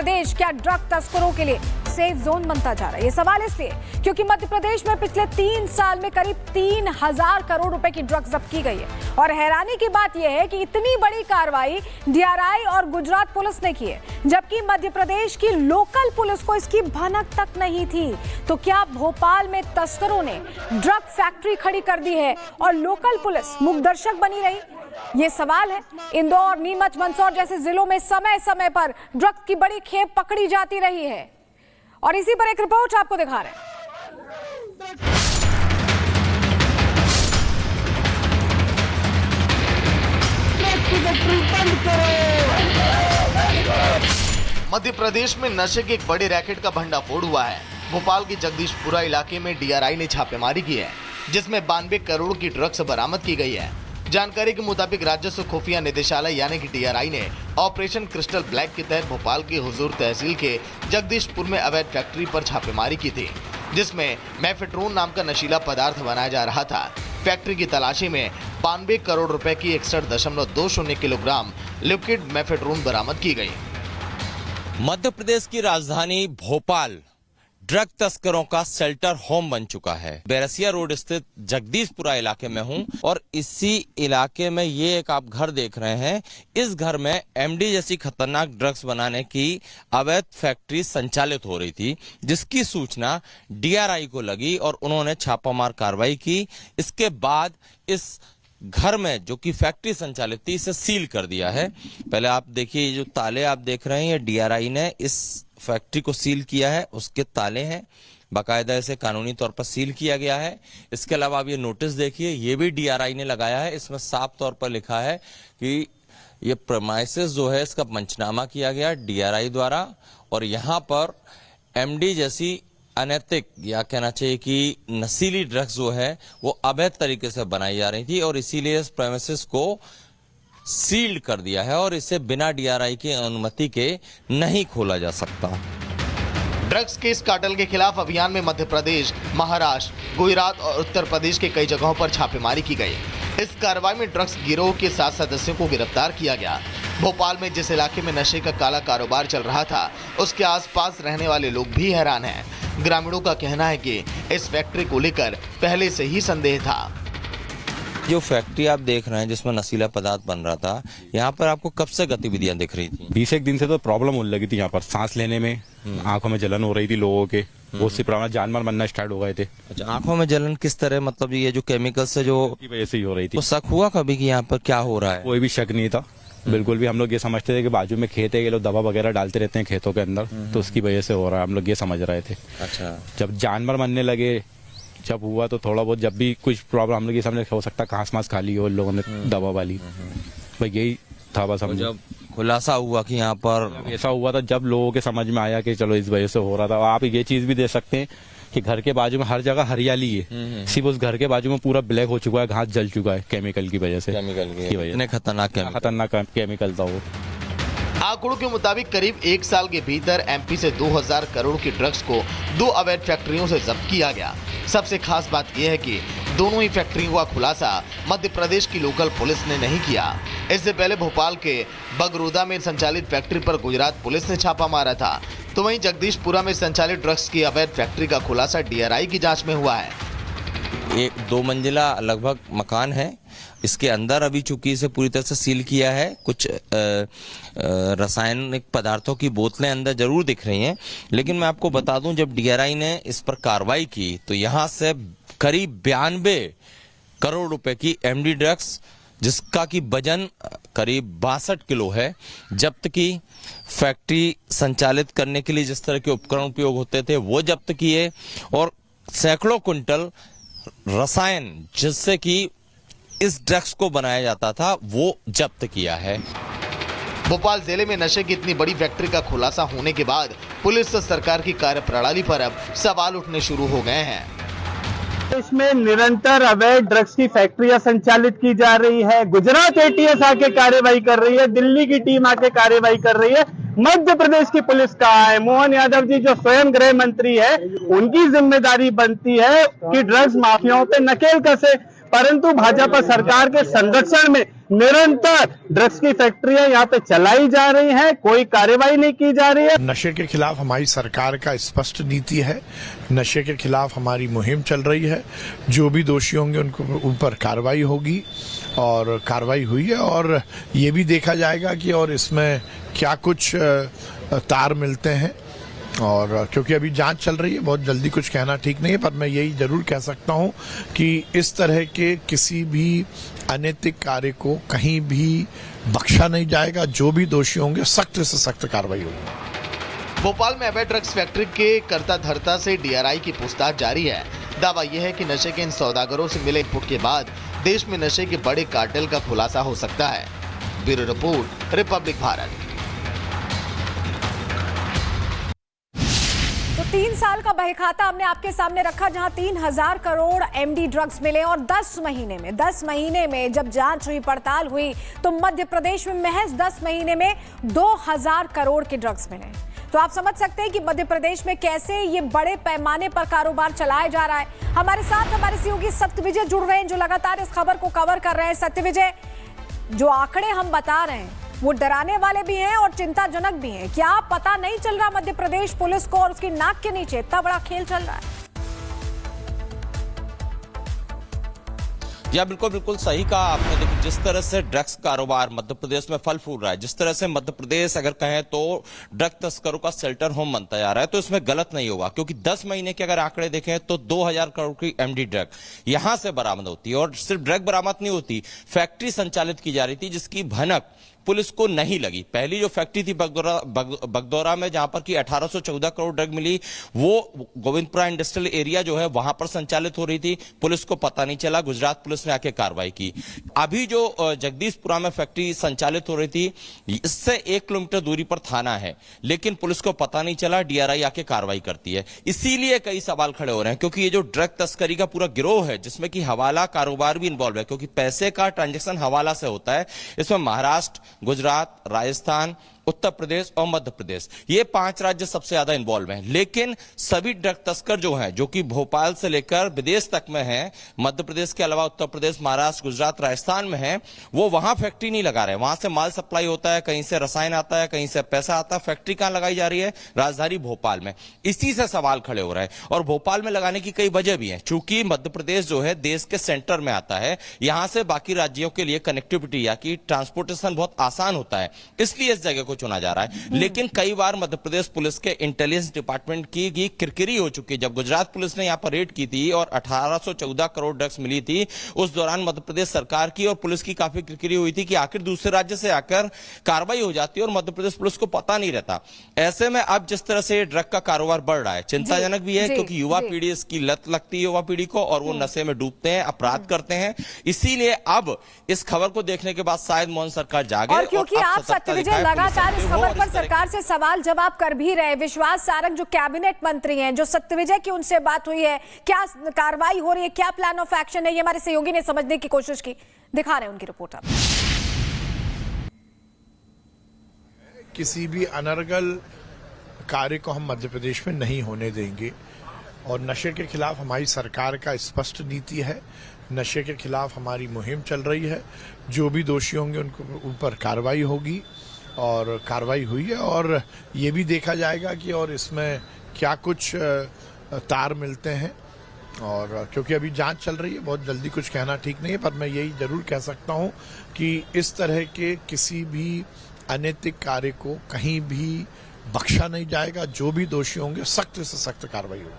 प्रदेश क्या ड्रग तस्करों के लिए सेफ जोन बनता जा रहा है? ये सवाल इसलिए क्योंकि मध्य प्रदेश में पिछले 3 साल में करीब 3000 करोड़ रुपए की ड्रग्स जब्त की गई है। और हैरानी की बात यह है कि इतनी बड़ी कार्रवाई डीआरआई और गुजरात पुलिस ने की है, जबकि मध्य प्रदेश की लोकल पुलिस को इसकी भनक तक नहीं थी। तो क्या भोपाल में तस्करों ने ड्रग फैक्ट्री खड़ी कर दी है और लोकल पुलिस मूकदर्शक बनी रही? ये सवाल है। इंदौर, नीमच, मंदसौर जैसे जिलों में समय समय पर ड्रग्स की बड़ी खेप पकड़ी जाती रही है और इसी पर एक रिपोर्ट आपको दिखा रहे हैं। मध्य प्रदेश में नशे के एक बड़े रैकेट का भंडाफोड़ हुआ है। भोपाल के जगदीशपुरा इलाके में डीआरआई ने छापेमारी की है, जिसमें 92 करोड़ की ड्रग्स बरामद की गई है। जानकारी के मुताबिक राजस्व खुफिया निदेशालय यानी कि डीआरआई ने ऑपरेशन क्रिस्टल ब्लैक के तहत भोपाल की हुजूर तहसील के जगदीशपुर में अवैध फैक्ट्री पर छापेमारी की थी, जिसमें मैफेड्रोन नाम का नशीला पदार्थ बनाया जा रहा था। फैक्ट्री की तलाशी में 92 करोड़ रुपए की 61.20 किलोग्राम लिक्विड मैफेड्रोन बरामद की गई। मध्य प्रदेश की राजधानी भोपाल ड्रग तस्करों का शेल्टर होम बन चुका है। बैरसिया रोड स्थित जगदीशपुरा इलाके में हूं और इसी इलाके में ये एक आप घर देख रहे हैं। इस घर में एमडी जैसी खतरनाक ड्रग्स बनाने की अवैध फैक्ट्री संचालित हो रही थी, जिसकी सूचना डीआरआई को लगी और उन्होंने छापामार कार्रवाई की। इसके बाद इस घर में जो कि फैक्ट्री संचालित थी, इसे सील कर दिया है। पहले आप देखिए, ये जो ताले आप देख रहे हैं, ये डीआरआई ने इस फैक्ट्री को सील किया है, उसके ताले हैं, बाकायदा इसे कानूनी तौर पर सील किया गया है। इसके अलावा आप ये नोटिस देखिए, ये भी डीआरआई ने लगाया है। इसमें साफ तौर पर लिखा है कि ये प्रेमाइसेस जो है इसका पंचनामा किया गया डीआरआई द्वारा और यहाँ पर एमडी जैसी अनैतिक या कहना चाहिए कि नशीली ड्रग्स जो है वो अवैध तरीके से बनाई जा रही थी और इसीलिए इस प्रेमिसेस को सील्ड कर दिया है और इसे बिना डीआरआई की अनुमति के नहीं खोला जा सकता। ड्रग्स के इस कार्टेल के खिलाफ अभियान में मध्य प्रदेश, महाराष्ट्र, गुजरात और उत्तर प्रदेश के कई जगहों पर छापेमारी की गई। इस कार्रवाई में ड्रग्स गिरोह के 7 सदस्यों को गिरफ्तार किया गया। भोपाल में जिस इलाके में नशे का काला कारोबार चल रहा था, उसके आसपास रहने वाले लोग भी हैरान हैं। ग्रामीणों का कहना है कि इस फैक्ट्री को लेकर पहले से ही संदेह था। जो फैक्ट्री आप देख रहे हैं जिसमें नशीला पदार्थ बन रहा था, यहाँ पर आपको कब से गतिविधियां दिख रही थी? 20 दिन से तो प्रॉब्लम होने लगी थी। यहाँ पर सांस लेने में, आंखों में जलन हो रही थी लोगों के, बहुत सी प्रॉब्लम, जानवर बनना स्टार्ट हो गए थे। अच्छा, आंखों में जलन किस तरह? मतलब ये जो केमिकल से जो की वजह से ही हो रही थी। तो शक हुआ कभी कि यहाँ पर क्या हो रहा है? कोई भी शक नहीं था, बिल्कुल भी। हम लोग ये समझते थे कि बाजू में खेत है, ये लोग दवा वगैरह डालते रहते हैं खेतों के अंदर, तो उसकी वजह से हो रहा है, हम लोग ये समझ रहे थे। अच्छा, जब जानवर बनने लगे, जब हुआ तो थोड़ा बहुत, जब भी कुछ प्रॉब्लम हम लोग ये समझ हो सकता घास मास खा ली हो लोगों ने दवा वाली, भाई यही था बस। हम जब खुलासा हुआ कि यहाँ पर ऐसा हुआ था, जब लोगों के समझ में आया कि चलो इस वजह से हो रहा था। आप ये चीज भी दे सकते हैं कि घर के बाजू में हर जगह हरियाली है, सिर्फ उस घर के बाजू में पूरा ब्लैक हो चुका है, घास जल चुका है केमिकल की वजह से। केमिकल की वजह से खतरनाक केमिकल था वो। आंकड़ों के मुताबिक करीब 1 साल के भीतर एमपी से 2000 करोड़ की ड्रग्स को 2 अवैध फैक्ट्रियों से जब्त किया गया। सबसे खास बात यह है कि दोनों ही फैक्ट्रियों का खुलासा मध्य प्रदेश की लोकल पुलिस ने नहीं किया। इससे पहले भोपाल के बगरोदा में संचालित फैक्ट्री पर गुजरात पुलिस ने छापा मारा था, तो वहीं जगदीशपुरा में संचालित ड्रग्स की अवैध फैक्ट्री का खुलासा डीआरआई की जांच में हुआ है। एक 2 मंजिला लगभग मकान है। इसके अंदर अभी चूंकि इसे पूरी तरह से सील किया है, कुछ रासायनिक पदार्थों की बोतलें अंदर जरूर दिख रही हैं, लेकिन मैं आपको बता दूं, जब डीआरआई ने इस पर कार्रवाई की तो यहां से करीब 92 करोड़ रुपए की एमडी ड्रग्स, जिसका की वजन करीब 62 किलो है, जब्त की। फैक्ट्री संचालित करने के लिए जिस तरह के उपकरण उपयोग होते थे वो जब्त किए और सैकड़ों क्विंटल रसायन जिससे कि इस ड्रग्स को बनाया जाता था वो जब्त किया है। भोपाल जिले में नशे की इतनी बड़ी फैक्ट्री का खुलासा होने के बाद पुलिस और सरकार की कार्यप्रणाली पर अब सवाल उठने शुरू हो गए हैं। इसमें निरंतर अवैध ड्रग्स की फैक्ट्रियां संचालित की जा रही है। गुजरात एटीएस आके कार्रवाई कर रही है, दिल्ली की टीम आके कार्रवाई कर रही है। मध्य प्रदेश की पुलिस कहाँ है? मोहन यादव जी जो स्वयं गृह मंत्री है, उनकी जिम्मेदारी बनती है कि ड्रग्स माफियाओं पे नकेल कसे। परंतु भाजपा सरकार के संरक्षण में निरंतर ड्रग्स की फैक्ट्रियां यहाँ पे चलाई जा रही हैं, कोई कार्रवाई नहीं की जा रही है। नशे के खिलाफ हमारी सरकार का स्पष्ट नीति है। नशे के खिलाफ हमारी मुहिम चल रही है। जो भी दोषी होंगे उन पर कार्रवाई होगी और कार्रवाई हुई है और ये भी देखा जाएगा कि और इसमें क्या कुछ तार मिलते हैं। और क्योंकि अभी जांच चल रही है, बहुत जल्दी कुछ कहना ठीक नहीं है, पर मैं यही जरूर कह सकता हूं कि इस तरह के किसी भी अनैतिक कार्य को कहीं भी बख्शा नहीं जाएगा। जो भी दोषी होंगे सख्त से सख्त कार्रवाई होगी। भोपाल में अवैध ड्रग्स फैक्ट्री के कर्ता धर्ता से डीआरआई की पूछताछ जारी है। दावा यह है कि नशे के इन सौदागरों से मिले इनपुट के बाद देश में नशे के बड़े कार्टेल का खुलासा हो सकता है। Bureau report, Republic Bharat. तो 3 साल का बहीखाता हमने आपके सामने रखा, जहां 3000 करोड़ एमडी ड्रग्स मिले और 10 महीने में जब जांच हुई, पड़ताल हुई, तो मध्य प्रदेश में महज 10 महीने में 2000 करोड़ के ड्रग्स मिले। तो आप समझ सकते हैं कि मध्य प्रदेश में कैसे ये बड़े पैमाने पर कारोबार चलाया जा रहा है। हमारे साथ हमारे सहयोगी सत्यविजय जुड़ रहे हैं, जो लगातार इस खबर को कवर कर रहे हैं। सत्यविजय, जो आंकड़े हम बता रहे हैं वो डराने वाले भी हैं और चिंताजनक भी हैं। क्या पता नहीं चल रहा मध्य प्रदेश पुलिस को और उसकी नाक के नीचे इतना बड़ा खेल चल रहा है? या बिल्कुल सही कहा आपने। देखिए, जिस तरह से ड्रग्स कारोबार मध्य प्रदेश में फल फूल रहा है, जिस तरह से मध्य प्रदेश अगर कहें तो ड्रग तस्करों का शेल्टर होम बनता जा रहा है, तो इसमें गलत नहीं होगा। क्योंकि 10 महीने के अगर आंकड़े देखें तो 2000 करोड़ की एमडी ड्रग यहां से बरामद होती है। और सिर्फ ड्रग बरामद नहीं होती, फैक्ट्री संचालित की जा रही थी जिसकी भनक पुलिस को नहीं लगी। पहली जो फैक्ट्री थी बगदौरा में, जहां पर कि 1814 करोड़ ड्रग मिली, वो गोविंदपुरा इंडस्ट्रियल एरिया जो है वहां पर संचालित हो रही थी। पुलिस को पता नहीं चला, गुजरात पुलिस ने आके कार्रवाई की। अभी जो जगदीशपुरा में फैक्ट्री संचालित हो रही थी, इससे 1 किलोमीटर दूरी पर थाना है, लेकिन पुलिस को पता नहीं चला, डीआरआई आके कार्रवाई करती है। इसीलिए कई सवाल खड़े हो रहे हैं, क्योंकि ये जो ड्रग तस्करी का पूरा गिरोह है, जिसमें कि हवाला कारोबार भी इन्वॉल्व है, क्योंकि पैसे का ट्रांजेक्शन हवाला से होता है। इसमें महाराष्ट्र, गुजरात, राजस्थान, उत्तर प्रदेश और मध्य प्रदेश, ये 5 राज्य सबसे ज्यादा इन्वॉल्व हैं। लेकिन सभी ड्रग तस्कर जो हैं, जो कि भोपाल से लेकर विदेश तक में हैं, मध्य प्रदेश के अलावा उत्तर प्रदेश, महाराष्ट्र, गुजरात, राजस्थान में हैं, वो वहां फैक्ट्री नहीं लगा रहे। वहां से माल सप्लाई होता है, कहीं से रसायन आता है, कहीं से पैसा आता है। फैक्ट्री कहां लगाई जा रही है? राजधानी भोपाल में। इसी से सवाल खड़े हो रहे हैं। और भोपाल में लगाने की कई वजह भी है, चूंकि मध्य प्रदेश जो है देश के सेंटर में आता है, यहां से बाकी राज्यों के लिए कनेक्टिविटी या कि ट्रांसपोर्टेशन बहुत आसान होता है, इसलिए इस जगह को चुना जा रहा है। लेकिन कई बार मध्य प्रदेश पुलिस के इंटेलिजेंस डिपार्टमेंट की किरकिरी हो चुकी है। जब गुजरात पुलिस ने यहां पर रेड की थी और 1814 करोड़ ड्रग्स मिली थी, उस दौरान मध्य प्रदेश सरकार की और पुलिस की काफी किरकिरी हुई थी कि आखिर दूसरे राज्य से आकर कार्रवाई हो जाती है और मध्य प्रदेश पुलिस को पता नहीं रहता। ऐसे में अब जिस तरह से ड्रग का कारोबार बढ़ रहा है, चिंताजनक भी है, क्योंकि युवा पीढ़ी इसकी लत लगती है, युवा पीढ़ी को, और वो नशे में डूबते हैं, अपराध करते हैं। इसीलिए अब इस खबर को देखने के बाद शायद मोहन सरकार जागे। और क्योंकि आप सत्यविजय लगातार इस खबर पर सरकार से सवाल जवाब कर भी रहे, विश्वास सारंग जो कैबिनेट मंत्री हैं, जो सत्यविजय की उनसे बात हुई है, क्या कार्रवाई हो रही है, क्या प्लान ऑफ एक्शन है, ये हमारे सहयोगी ने समझने की कोशिश की। दिखा रहे हैं उनकी रिपोर्ट। अब किसी भी अनर्गल कार्य को हम मध्य प्रदेश में नहीं होने देंगे और नशे के खिलाफ हमारी सरकार का स्पष्ट नीति है। नशे के खिलाफ हमारी मुहिम चल रही है। जो भी दोषी होंगे उन पर कार्रवाई होगी और कार्रवाई हुई है और ये भी देखा जाएगा कि और इसमें क्या कुछ तार मिलते हैं। और क्योंकि अभी जांच चल रही है, बहुत जल्दी कुछ कहना ठीक नहीं है, पर मैं यही जरूर कह सकता हूं कि इस तरह के किसी भी अनैतिक कार्य को कहीं भी बख्शा नहीं जाएगा। जो भी दोषी होंगे सख्त से सख्त कार्रवाई होगी।